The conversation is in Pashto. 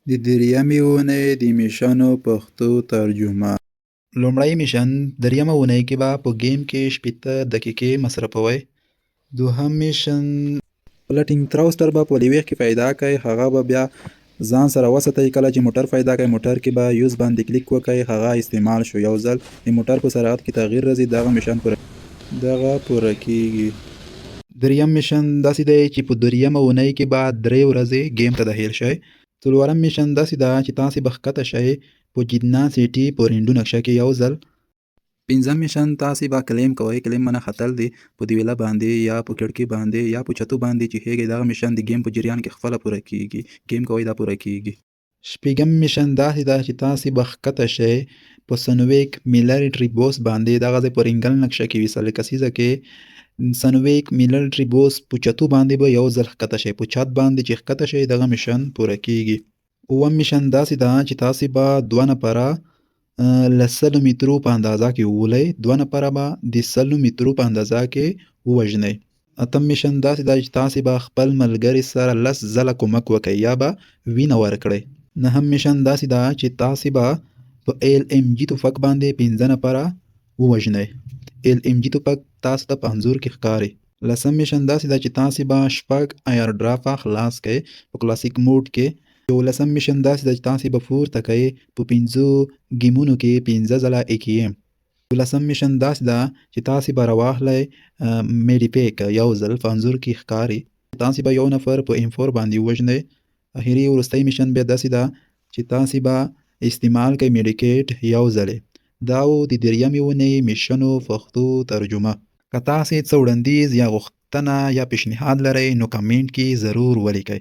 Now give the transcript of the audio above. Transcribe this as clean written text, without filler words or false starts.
د دریمې اونۍ د میشنو پښتو ترجمه. لومړی میشن دریمه اونۍ کې به په ګیم کې 80 دقیقې مصرفوئ. دوهم میشن فلټینګ تراوسټر به په لیویخ کې پیدا کړئ، هغه به بیا ځان سره وساتئ. کله چې موټر پیدا کړئ موټر کې به یوز باندې کلیک وکړئ، هغه استعمال شو. یو ځل د موټر په سرعت کې تغییر راځي، دغه میشن پوره کیږي. دریم میشن داسې دی چې په دریمه اونۍ کې به 3 ورځې ګیم ته داخل شئ. څلورم میشن داسې ده چې تاسې به ښکته شئ په جدنا سیټي په رینډو نقشه کې یو ځل. پنځم میشن تاسې به کلیم کوئ. کلیم منه ختل دی په دیوله باندې یا په کړکۍ باندې یا په چتو باندې چې هیږي. دغه میشن د ګیم په جریان کې خپله پوره کیږي. ګیم کوئ دا پوره کیږي. شپږم میشن داسې ده چې تاسې به ښکته شئ په سنویک میلرټري بوس باندې. دغه ځای په رینګل نقشه کې وي، څلور کسیزه کې سنویک میلرټري بوس په چتو باندې به یو ځل ښکته شئ. په چت باندې چې ښکته شئ دغه میشن پوره کیږي. اووم میشن داسې ده چې تاسې به 2 نفره له 100 مترو په اندازه کې وولئ. 2 نفره به د 100 مترو په اندازه کې ووژنئ. اتم میشن داسې ده چې تاسې به خپل ملګري سره 10 ځله کومک وکئ یا به وینه ورکړئ. نهم میشن داسې ده چې تاسې به په LMG توپک باندې 15 نفره ووژنئ. LMG توپک تاسو ته په انځور کې ښکاري. لسم میشن داسې ده چې تاسې به 6 ایار ډرافه خلاص کئ په کلاسیک موډ کې. 11 میشن داسې ده چې تاسې به پورته کئ په 5 ګیمونو کې 15 ځله AKM. 12 میشن داسې ده چې تاسې به راواخلئ میډي پیک یو ځل په انځور کې ښکاري. تاسې به یو نفر په M4 باندې ووژنئ. اخري وروستی میشن بیا داسې ده چې تاسې به استعمال کئ میډیکیټ یو ځلې. دا و د دریمې اونۍ میشنو پښتو ترجمه. که تاسې څه وړاندیز یا غوښتنه یا پیشنهاد لرئ نو کمنټ کې ضرور ولیکئ.